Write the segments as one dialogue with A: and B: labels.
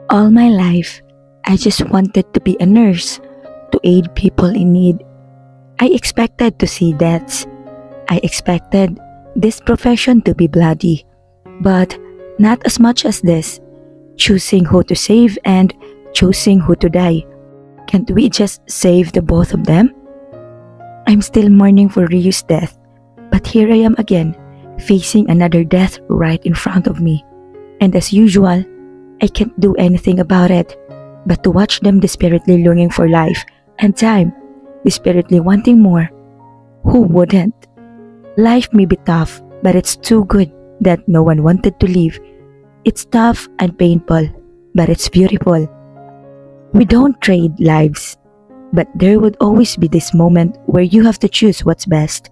A: All my life, I just wanted to be a nurse, to aid people in need. I expected to see deaths. I expected this profession to be bloody. But not as much as this, choosing who to save and choosing who to die. Can't we just save the both of them? I'm still mourning for Ryu's death, but here I am again, facing another death right in front of me. And as usual, I can't do anything about it, but to watch them desperately longing for life and time, desperately wanting more. Who wouldn't? Life may be tough, but it's too good that no one wanted to leave. It's tough and painful, but it's beautiful. We don't trade lives, but there would always be this moment where you have to choose what's best.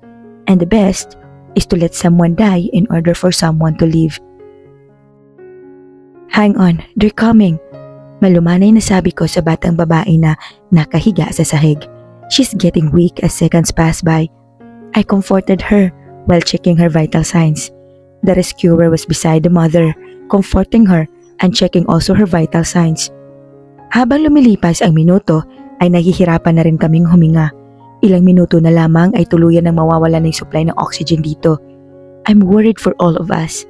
A: And the best is to let someone die in order for someone to live. Hang on, they're coming. Malumanay na sabi ko sa batang babae na nakahiga sa sahig. She's getting weak as seconds pass by. I comforted her while checking her vital signs. The rescuer was beside the mother, comforting her and checking also her vital signs. Habang lumilipas ang minuto, ay nahihirapan na rin kaming huminga. Ilang minuto na lamang ay tuluyan ng mawawala ng supply ng oxygen dito. I'm worried for all of us.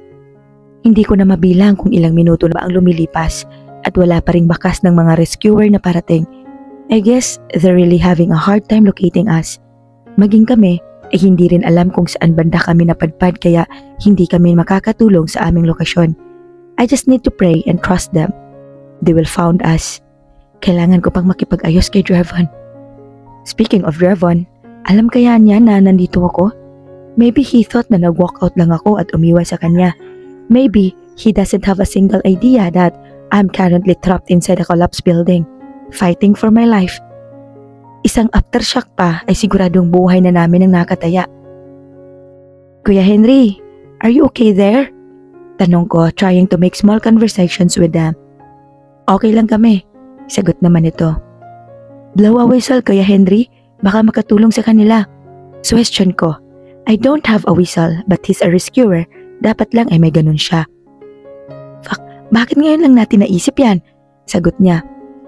A: Hindi ko na mabilang kung ilang minuto na ba ang lumilipas at wala pa ring bakas ng mga rescuer na parating. I guess they're really having a hard time locating us. Maging kami ay hindi rin alam kung saan banda kami napadpad kaya hindi kami makakatulong sa aming lokasyon. I just need to pray and trust them. They will found us. Kailangan ko pang makipag-ayos kay Drevon. Speaking of Drevon, alam kaya niya na nandito ako? Maybe he thought na nag-walk out lang ako at umiwas sa kanya. Maybe he doesn't have a single idea that I'm currently trapped inside a collapsed building, fighting for my life. Isang aftershock pa ay siguradong buhay na namin ang nakataya. Kuya Henry, are you okay there? Tanong ko, trying to make small conversations with them. Okay lang kami, sagot naman ito. Blow a whistle, Kuya Henry, baka makatulong sa kanila. Question ko, I don't have a whistle but he's a rescuer, dapat lang ay may ganun siya. Fuck, bakit ngayon lang natin naisip yan? Sagot niya.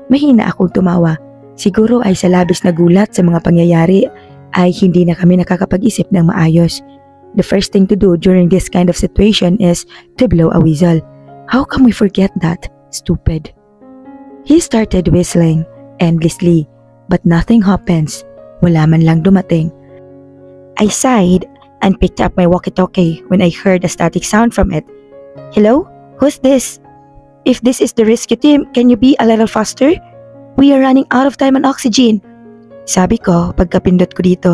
A: Mahina akong tumawa. Siguro ay sa labis na gulat sa mga pangyayari ay hindi na kami nakakapag-isip ng maayos. The first thing to do during this kind of situation is to blow a whistle. How can we forget that? Stupid. He started whistling endlessly, but nothing happens. Wala man lang dumating. I sighed and picked up my walkie-talkie when I heard a static sound from it. Hello? Who's this? If this is the rescue team, can you be a little faster? We are running out of time and oxygen. Sabi ko pagkapindot ko dito.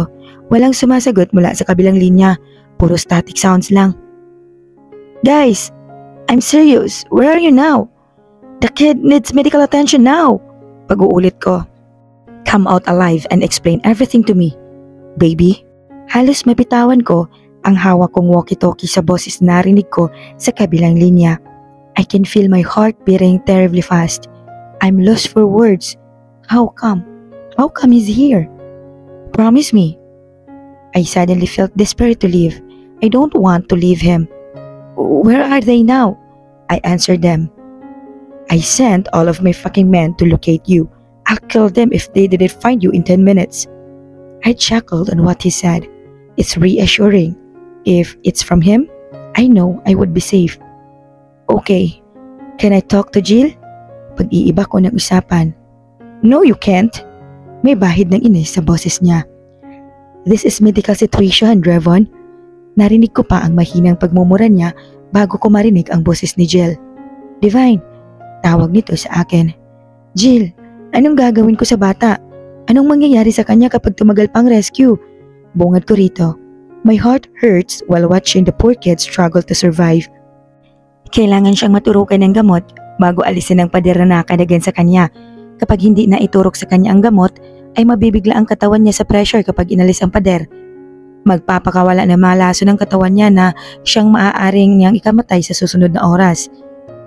A: Walang sumasagot mula sa kabilang linya. Puro static sounds lang. Guys, I'm serious. Where are you now? The kid needs medical attention now. Pag-uulit ko. Come out alive and explain everything to me. Baby, halos mabitawan ko ang hawak kong walkie-talkie sa boses na narinig ko sa kabilang linya. I can feel my heart beating terribly fast. I'm lost for words. How come? How come he's here? Promise me. I suddenly felt desperate to leave. I don't want to leave him. Where are they now? I answered them. I sent all of my fucking men to locate you. I'll kill them if they didn't find you in 10 minutes. I chuckled on what he said. It's reassuring. If it's from him, I know I would be safe. Okay, can I talk to Jill? Pag-iiba ko ng usapan. No, you can't. May bahid ng inis sa boses niya. This is medical situation, Drevon. Narinig ko pa ang mahinang pagmumura niya bago ko marinig ang boses ni Jill. Divine, tawag nito sa akin. Jill, anong gagawin ko sa bata? Anong mangyayari sa kanya kapag tumagal pang rescue? Bungad ko rito. My heart hurts while watching the poor kid struggle to survive. Kailangan siyang maturukan ng gamot bago alisin ang pader na nakadagan sa kanya. Kapag hindi na iturok sa kanya ang gamot, ay mabibigla ang katawan niya sa pressure kapag inalis ang pader. Magpapakawala na malaso ng katawan niya na siyang maaaring niyang ikamatay sa susunod na oras.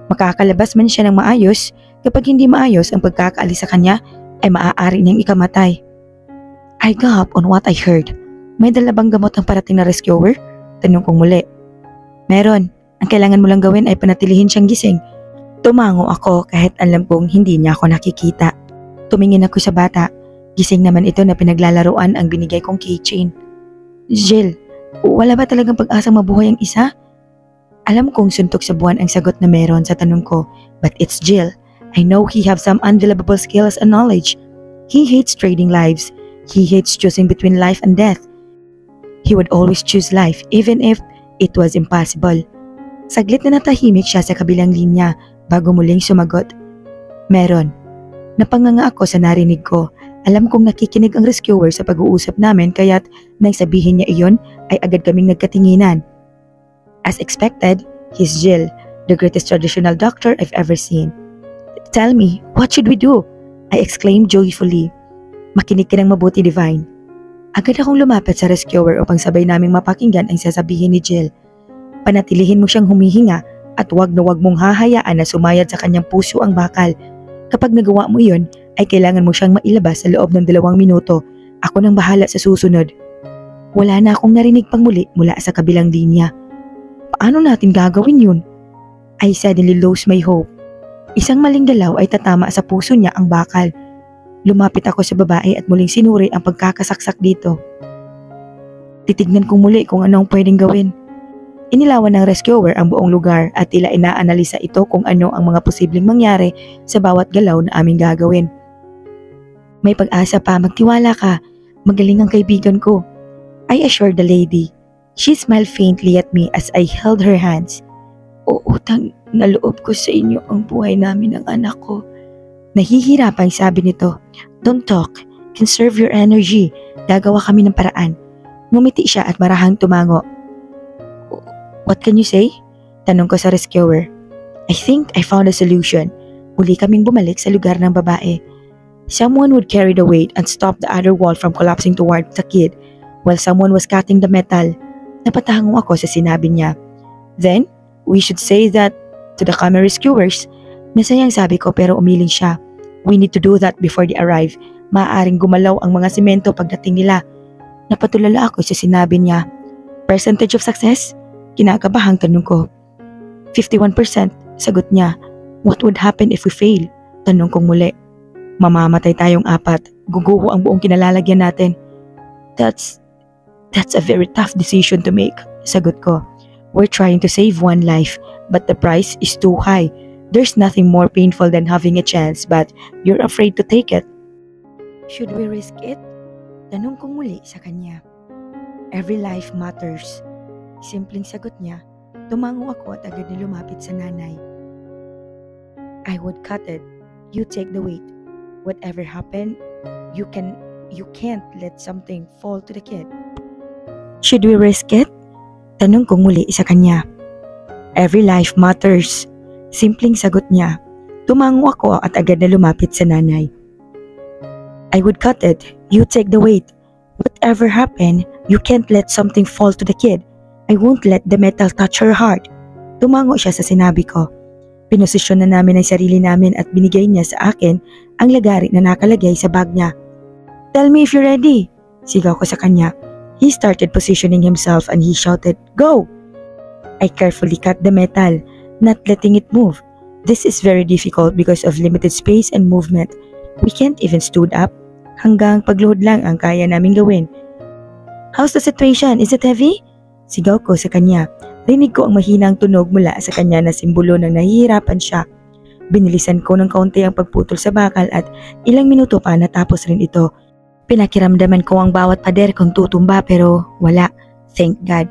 A: Makakalabas man siya ng maayos, kapag hindi maayos ang pagkakaalis sa kanya, ay maaari niyang ikamatay. I gulped on what I heard. May dala bang gamot ang parating na rescuer? Tanong kong muli. Meron. Ang kailangan mo lang gawin ay panatilihin siyang gising. Tumango ako kahit alam kong hindi niya ako nakikita. Tumingin ako sa bata. Gising naman ito na pinaglalaruan ang binigay kong keychain. Jill, wala ba talagang pag-asang mabuhay ang isa? Alam kong suntok sa buwan ang sagot na meron sa tanong ko, but it's Jill. I know he have some unbelievable skills and knowledge. He hates trading lives. He hates choosing between life and death. He would always choose life even if it was impossible. Saglit na natahimik siya sa kabilang linya bago muling sumagot. Meron. Napanganga ako sa narinig ko. Alam kong nakikinig ang rescuer sa pag-uusap namin kaya't nang sabihin niya iyon ay agad kaming nagkatinginan. As expected, he's Jill, the greatest traditional doctor I've ever seen. Tell me, what should we do? I exclaimed joyfully. Makinig ka ng mabuti, Divine. Agad akong lumapit sa rescuer upang sabay naming mapakinggan ang sasabihin ni Jill. Panatilihin mo siyang humihinga at wag na wag mong hahayaan na sumayad sa kanyang puso ang bakal. Kapag nagawa mo iyon, ay kailangan mo siyang mailabas sa loob ng 2 minuto. Ako nang bahala sa susunod. Wala na akong narinig pang muli mula sa kabilang linya. Paano natin gagawin yun? I suddenly lost my hope. Isang maling galaw ay tatama sa puso niya ang bakal. Lumapit ako sa babae at muling sinuri ang pagkakasaksak dito. Titignan kong muli kung ano ang pwedeng gawin. Inilawan ng rescuer ang buong lugar at tila inaanalisa ito kung ano ang mga posibleng mangyari sa bawat galaw na aming gagawin. May pag-asa pa, magtiwala ka. Magaling ang kaibigan ko. I assured the lady. She smiled faintly at me as I held her hands. Utang na loob ko sa inyo ang buhay namin ng anak ko. Nahihirapang sabi nito. Don't talk. Conserve your energy. Gagawa kami ng paraan. Ngumiti siya at marahang tumango. What can you say? Tanong ko sa rescuer. I think I found a solution. Muli kaming bumalik sa lugar ng babae. Someone would carry the weight and stop the other wall from collapsing toward the kid while someone was cutting the metal. Napatango ako sa sinabi niya. Then, we should say that to the camera rescuers. Masayang sabi ko pero umiling siya. We need to do that before they arrive. Maaaring gumalaw ang mga semento pagdating nila. Napatulala ako sa sinabi niya. Percentage of success? Kinakabahang tanong ko. 51%, sagot niya. What would happen if we fail? Tanong kong muli. Mamamatay tayong 4. Guguho ang buong kinalalagyan natin. That's a very tough decision to make, sagot ko. We're trying to save one life, but the price is too high. There's nothing more painful than having a chance, but you're afraid to take it. Should we risk it? Tanong kong muli sa kanya. Every life matters. Simpleng sagot niya. Tumango ako at agad na lumapit sa nanay. I would cut it. You take the weight. Whatever happened, you can't let something fall to the kid. Should we risk it? Tanong kong muli sa kanya. Every life matters. Simpleng sagot niya. Tumango ako at agad na lumapit sa nanay. I would cut it. You take the weight. Whatever happened, you can't let something fall to the kid. I won't let the metal touch her heart. Tumango siya sa sinabi ko. Pinosisyon na namin ang sarili namin at binigay niya sa akin ang lagari na nakalagay sa bag niya. Tell me if you're ready. Sigaw ko sa kanya. He started positioning himself and he shouted, Go! I carefully cut the metal, not letting it move. This is very difficult because of limited space and movement. We can't even stood up. Hanggang pagluhod lang ang kaya naming gawin. How's the situation? Is it heavy? Sigaw ko sa kanya. Rinig ko ang mahinang tunog mula sa kanya na simbolo ng nahihirapan siya. Binilisan ko ng kaunti ang pagputol sa bakal at ilang minuto pa natapos rin ito. Pinakiramdaman ko ang bawat pader kung tutumba pero wala. Thank God.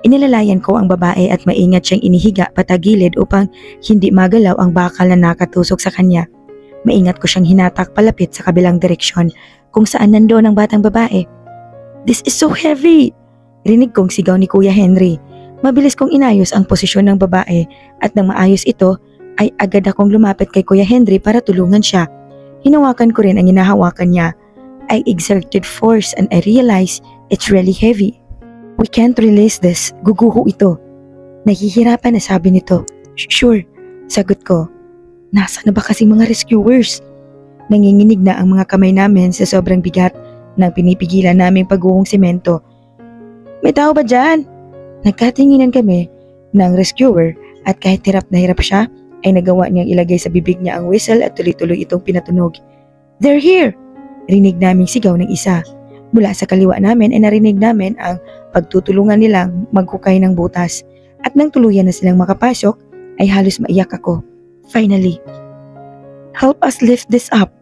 A: Inilalayan ko ang babae at maingat siyang inihiga patagilid upang hindi magalaw ang bakal na nakatusok sa kanya. Maingat ko siyang hinatak palapit sa kabilang direksyon kung saan nandoon ang batang babae. This is so heavy! Rinig kong sigaw ni Kuya Henry. Mabilis kong inayos ang posisyon ng babae at nang maayos ito ay agad akong lumapit kay Kuya Henry para tulungan siya. Hinawakan ko rin ang hinahawakan niya. I exerted force and I realized it's really heavy. We can't release this. Guguho ito. Nahihirapan na sabi nito. Sure, sagot ko. Nasaan na ba kasing mga rescuers? Nanginginig na ang mga kamay namin sa sobrang bigat ng pinipigilan naming pagguhong semento. May tao ba dyan? Nagkatinginan kami ng rescuer at kahit hirap na hirap siya, ay nagawa niyang ilagay sa bibig niya ang whistle at tuloy-tuloy itong pinatunog. "They're here!" Rinig naming sigaw ng isa. Mula sa kaliwa namin ay narinig namin ang pagtutulungan nilang maghukay ng butas. At nang tuluyan na silang makapasok, ay halos maiyak ako. Finally, "Help us lift this up."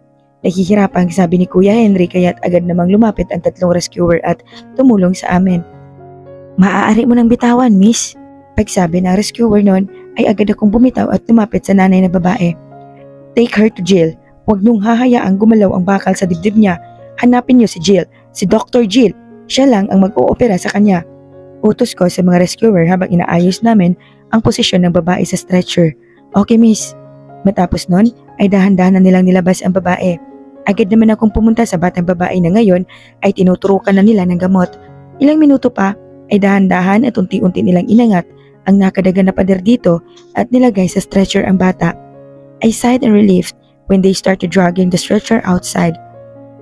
A: Nahihirapang sabi ni Kuya Henry kaya't agad namang lumapit ang tatlong rescuer at tumulong sa amin. "Maaari mo nang bitawan, miss." Pagsabi ng rescuer noon ay agad akong bumitaw at lumapit sa nanay na babae. "Take her to Jill. Huwag niyong hahayaang gumalaw ang bakal sa dibdib niya. Hanapin niyo si Jill, si Dr. Jill. Siya lang ang mag-oopera sa kanya." Utos ko sa mga rescuer habang inaayos namin ang posisyon ng babae sa stretcher. "Okay, miss." Matapos nun ay dahan-dahan na nilang nilabas ang babae. Agad naman akong pumunta sa batang babae na ngayon ay tinuturukan na nila ng gamot. Ilang minuto pa ay dahan-dahan at unti-unti nilang inangat ang nakadagan na pader dito at nilagay sa stretcher ang bata. I sighed in relief when they started dragging the stretcher outside.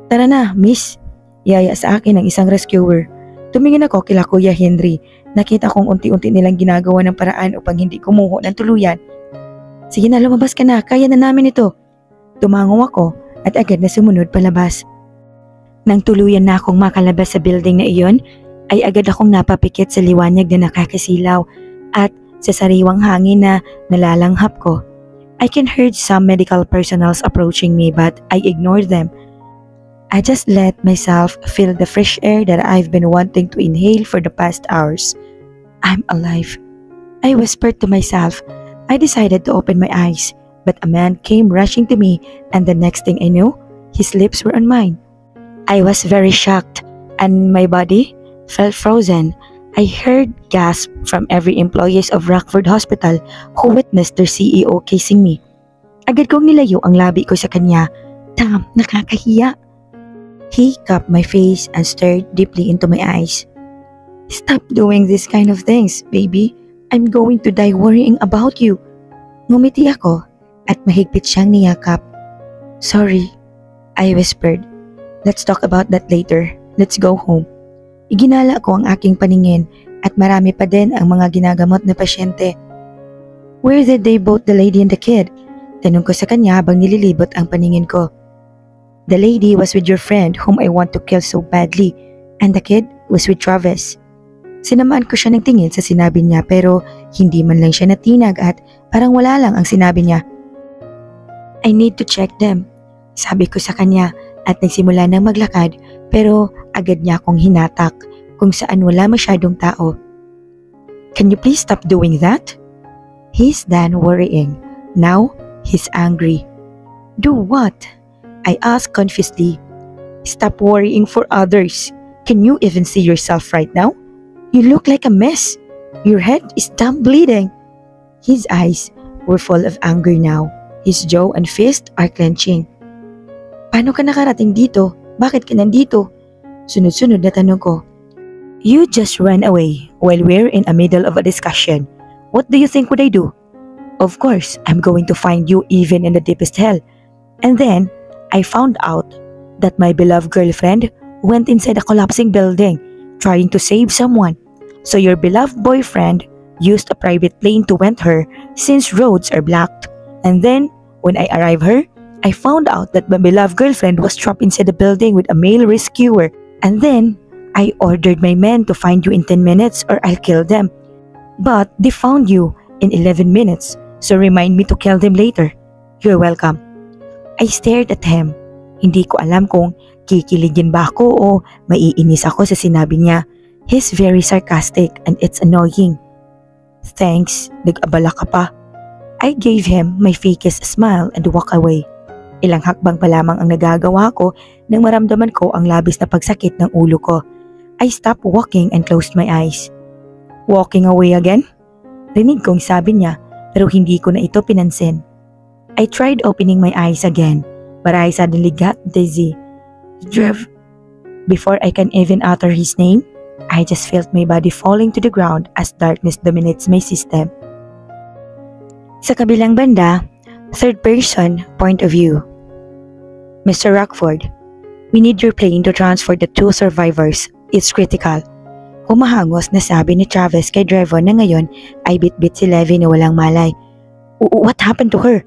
A: "Tara na, miss." Yaya sa akin ng isang rescuer. Tumingin ako kila Kuya Henry. Nakita kong unti-unti nilang ginagawa ng paraan upang hindi kumuho ng tuluyan. "Sige na, lumabas ka na. Kaya na namin ito." Tumango ako at agad na sumunod palabas. Nang tuluyan na akong makalabas sa building na iyon, ay agad akong napapikit sa liwanag na nakakasilaw at sa sariwang hangin na nalalanghap ko. I can hear some medical personnel approaching me but I ignored them. I just let myself feel the fresh air that I've been wanting to inhale for the past hours. "I'm alive," I whispered to myself. I decided to open my eyes, but a man came rushing to me and the next thing I knew, his lips were on mine. I was very shocked and my body felt frozen. I heard gasps from every employees of Rockford Hospital who witnessed their CEO kissing me. Agad kong nilayo ang labi ko sa kanya. Damn, nakakahiya. He cupped my face and stared deeply into my eyes. "Stop doing this kind of things, baby. I'm going to die worrying about you." Ngumiti ako at mahigpit siyang niyakap. "Sorry," I whispered. "Let's talk about that later. Let's go home." Iginala ko ang aking paningin at marami pa din ang mga ginagamot na pasyente. "Where did they both the lady and the kid?" Tanong ko sa kanya habang nililibot ang paningin ko. "The lady was with your friend whom I want to kill so badly and the kid was with Travis." Sinamaan ko siya ng tingin sa sinabi niya pero hindi man lang siya natinag at parang wala lang ang sinabi niya. "I need to check them," sabi ko sa kanya at nagsimula ng maglakad pero agad niya akong hinatak kung saan wala masyadong tao. "Can you please stop doing that?" He's done worrying. Now he's angry. "Do what?" I asked confusedly. "Stop worrying for others. Can you even see yourself right now? You look like a mess. Your head is damn bleeding." His eyes were full of anger now. His jaw and fist are clenching. "Paano ka nakarating dito? Bakit ka nandito?" Sunod-sunod na tanong ko. "You just ran away while we're in the middle of a discussion. What do you think would I do? Of course, I'm going to find you even in the deepest hell. And then, I found out that my beloved girlfriend went inside a collapsing building trying to save someone. So your beloved boyfriend used a private plane to went her since roads are blocked. And then, when I arrived her, I found out that my beloved girlfriend was trapped inside the building with a male rescuer. And then, I ordered my men to find you in 10 minutes or I'll kill them. But they found you in 11 minutes, so remind me to kill them later. You're welcome." I stared at him. Hindi ko alam kung kikiligin ba ako o maiinis ako sa sinabi niya. He's very sarcastic and it's annoying. "Thanks, nag-abala ka pa." I gave him my fakest smile and walk away. Ilang hakbang pa lamang ang nagagawa ko nang maramdaman ko ang labis na pagsakit ng ulo ko. I stopped walking and closed my eyes. "Walking away again?" Rinig kong sabi niya pero hindi ko na ito pinansin. I tried opening my eyes again but I suddenly got dizzy. "Drev." Before I can even utter his name, I just felt my body falling to the ground as darkness dominates my system. Sa kabilang banda, third person point of view. "Mr. Rockford, we need your plane to transfer the 2 survivors. It's critical." Humahangos na sabi ni Travis kay Trevor na ngayon ay bitbit si Levi na walang malay. What happened to her?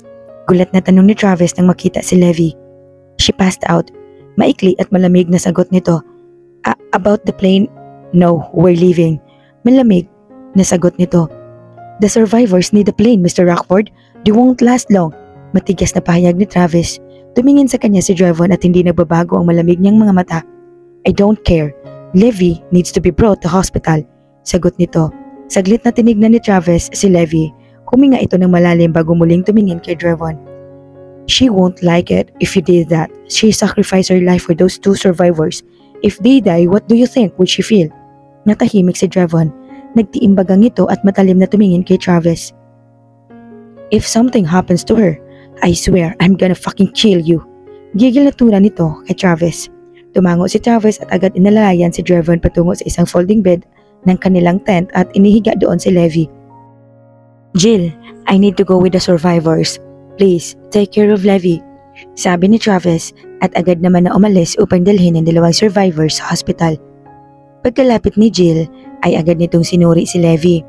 A: Gulat na tanong ni Travis nang makita si Levi. She passed out. Maikli at malamig na sagot nito. About the plane? No, we're leaving. Malamig na sagot nito. The survivors need the plane, Mr. Rockford. They won't last long. Matigas na pahayag ni Travis. Tumingin sa kanya si Drevon at hindi nagbabago ang malamig niyang mga mata. I don't care. Levi needs to be brought to hospital. Sagot nito. Saglit na tinignan ni Travis si Levi. Huminga ito ng malalim bago muling tumingin kay Drevon. She won't like it if you did that. She sacrificed her life for those two survivors. If they die, what do you think would she feel? Natahimik si Drevon. Nagtiimbagang ito at matalim na tumingin kay Travis. If something happens to her, I swear I'm gonna fucking kill you. Gigil na tura nito kay Travis. Tumango si Travis at agad inalalayan si Drevon patungo sa isang folding bed ng kanilang tent at inihiga doon si Levi. Jill, I need to go with the survivors. Please, take care of Levi. Sabi ni Travis at agad naman na umalis upang dalhin ang dalawang survivors sa hospital. Pagkalapit ni Jill ay agad nitong sinuri si Levi.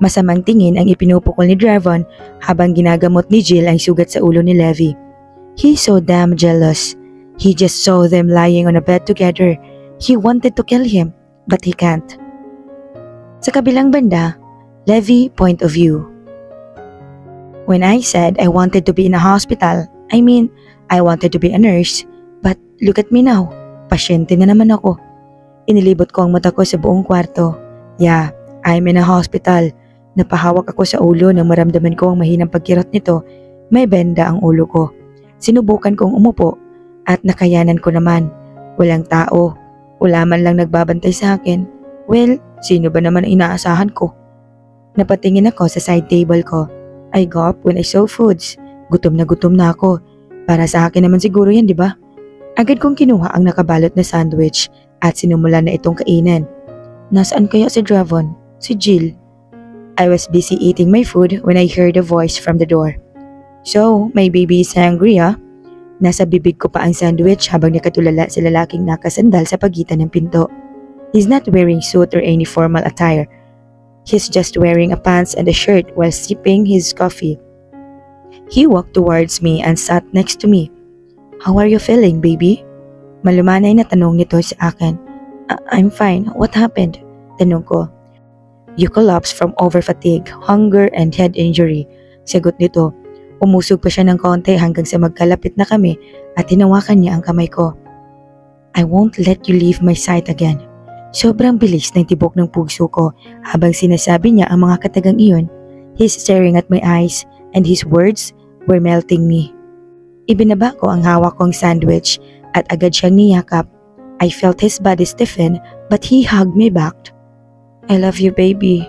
A: Masamang tingin ang ipinupukol ni Drevon habang ginagamot ni Jill ang sugat sa ulo ni Levi. He's so damn jealous. He just saw them lying on a bed together. He wanted to kill him, but he can't. Sa kabilang banda, Levi point of view. When I said I wanted to be in a hospital, I mean, I wanted to be a nurse. But look at me now. Pasyente na naman ako. Inilibot ko ang mata ko sa buong kwarto. Yeah, I'm in a hospital. Napahawak ako sa ulo nang maramdaman ko ang mahinang pagkirot nito. May benda ang ulo ko. Sinubukan kong umupo at nakayanan ko naman. Walang tao. Wala man lang nagbabantay sa akin. Well, sino ba naman ang inaasahan ko? Napatingin ako sa side table ko. I gulped when I saw foods. Gutom na ako. Para sa akin naman siguro yan, di ba? Agad kong kinuha ang nakabalot na sandwich at sinumulan na itong kainin. Nasaan kaya si Drevon? Si Jill? I was busy eating my food when I heard a voice from the door. So, my baby is hungry, ah? Nasa bibig ko pa ang sandwich habang nakatulala si lalaking nakasandal sa pagitan ng pinto. He's not wearing suit or any formal attire. He's just wearing a pants and a shirt while sipping his coffee. He walked towards me and sat next to me. How are you feeling, baby? Malumanay na tanong nito sa akin. I'm fine. What happened? Tanong ko. You collapsed from overfatigue, hunger, and head injury. Sagot nito. Umusog pa siya ng konti hanggang sa magkalapit na kami at hinawakan niya ang kamay ko. I won't let you leave my sight again. Sobrang bilis ng tibok ng puso ko habang sinasabi niya ang mga katagang iyon. He's staring at my eyes and his words were melting me. Ibinaba ko ang hawak kong sandwich at agad siyang niyakap. I felt his body stiffen but he hugged me back. I love you, baby.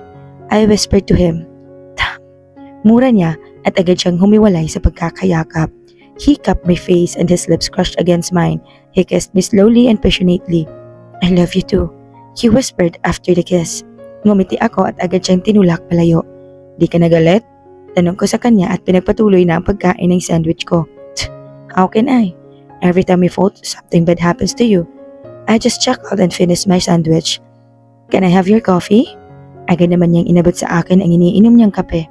A: I whispered to him. Mura niya at agad siyang humiwalay sa pagkakayakap. He cupped my face and his lips crushed against mine. He kissed me slowly and passionately. I love you too. He whispered after the kiss. Ngumiti ako at agad siyang tinulak palayo. Di ka nagalit? Tanong ko sa kanya at pinagpatuloy na ang pagkain ng sandwich ko. How can I? Every time we fought, something bad happens to you. I just chuckled and finished my sandwich. Can I have your coffee? Agad naman niyang inabot sa akin ang iniinom niyang kape.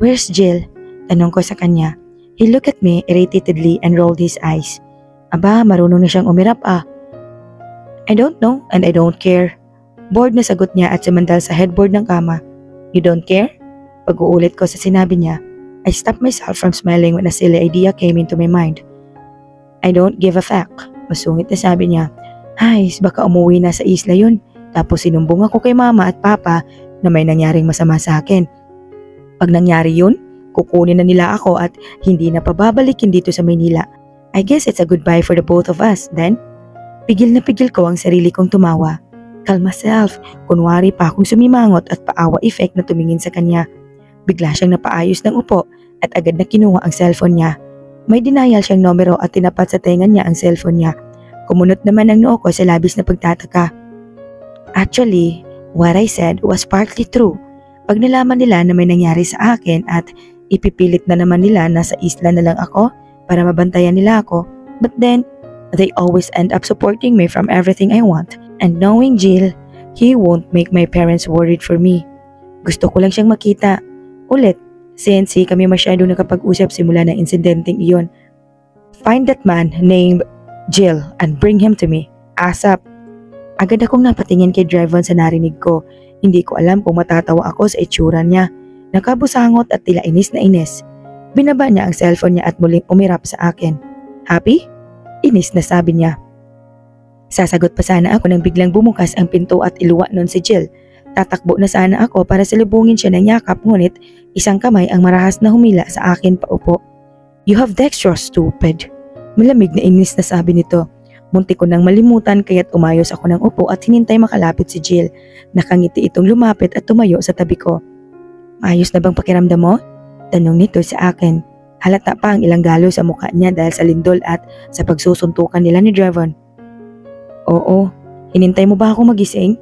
A: Where's Jill? Tanong ko sa kanya. He looked at me irritatedly and rolled his eyes. Aba, marunong na siyang umirap ah. I don't know and I don't care. Bored na sagot niya at sumandal sa headboard ng kama. You don't care? Pag-uulit ko sa sinabi niya, I stopped myself from smiling when a silly idea came into my mind. I don't give a fuck. Masungit na sabi niya. Ay, baka umuwi na sa isla yun. Tapos sinumbong ako kay mama at papa na may nangyaring masama sa akin. Pag nangyari yun, kukunin na nila ako at hindi na pababalikin dito sa Maynila. I guess it's a goodbye for the both of us, then? Pigil na pigil ko ang sarili kong tumawa. Calm myself, kunwari pa akong sumimangot at paawa effect na tumingin sa kanya. Bigla siyang napaayos ng upo at agad na kinuha ang cellphone niya. May denial siyang numero at tinapat sa tenga niya ang cellphone niya. Kumunot naman ang noo ko sa labis na pagtataka. Actually, what I said was partly true. Pag nalaman nila na may nangyari sa akin at ipipilit na naman nila na sa isla na lang ako para mabantayan nila ako, but then, they always end up supporting me from everything I want. And knowing Jill, he won't make my parents worried for me. Gusto ko lang siyang makita. Ulit, since kami masyado nakapag-usap simula ng insidenteng iyon. Find that man named Jill and bring him to me. ASAP. Agad akong napatingin kay Drevon sa narinig ko. Hindi ko alam kung matatawa ako sa itsura niya. Nakabusangot at tila inis na inis. Binaba niya ang cellphone niya at muling umirap sa akin. Happy? Inis na sabi niya. Sasagot pa sana ako nang biglang bumukas ang pinto at iluwa nun si Jill. Tatakbo na sana ako para salubungin siya ng yakap, ngunit isang kamay ang marahas na humila sa akin paupo. You have dextrose, stupid. Malamig na inis na sabi nito. Muntik ko nang malimutan kaya't umayos ako ng upo at hinintay makalapit si Jill. Nakangiti itong lumapit at tumayo sa tabi ko. Ayos na bang pakiramdam mo? Tanong nito sa akin. Halata pa ang ilang galo sa mukha niya dahil sa lindol at sa pagsusuntukan nila ni Drevon. Oo, hinintay mo ba ako magising?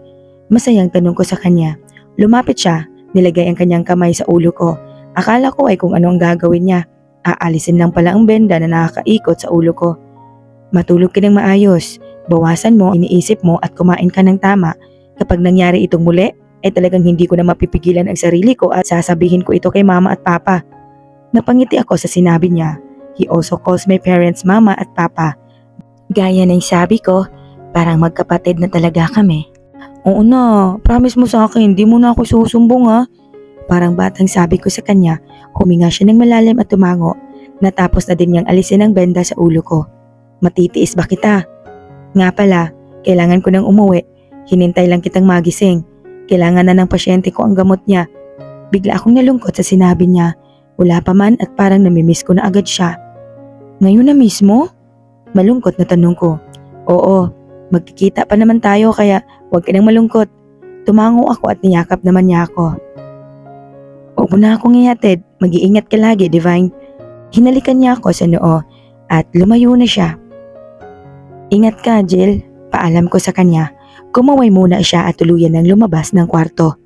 A: Masayang tanong ko sa kanya. Lumapit siya, nilagay ang kanyang kamay sa ulo ko. Akala ko ay kung ano ang gagawin niya. Aalisin lang pala ang benda na nakakaikot sa ulo ko. Matulog ka ng maayos, bawasan mo, iniisip mo at kumain ka ng tama. Kapag nangyari itong muli, ay talagang hindi ko na mapipigilan ang sarili ko at sasabihin ko ito kay mama at papa. Napangiti ako sa sinabi niya. He also calls my parents mama at papa. Gaya ng sabi ko, parang magkapatid na talaga kami. Oo na, promise mo sa akin, hindi mo na ako susumbong ha. Parang batang sabi ko sa kanya, huminga siya ng malalim at tumango. Natapos na din niyang alisin ang benda sa ulo ko. Matitiis ba kita? Nga pala, kailangan ko nang umuwi. Hinintay lang kitang magising. Kailangan na ng pasyente ko ang gamot niya. Bigla akong nalungkot sa sinabi niya. Wala pa man at parang namimiss ko na agad siya. Ngayon na mismo? Malungkot na tanong ko. Oo, magkikita pa naman tayo kaya huwag ka nang malungkot. Tumango ako at niyakap naman niya ako. Huwag mo na akong ihatid. Mag-iingat ka lagi, Divine. Hinalikan niya ako sa noo at lumayo na siya. Ingat ka, Jill. Paalam ko sa kanya. Kumaway muna siya at tuluyan ng lumabas ng kwarto.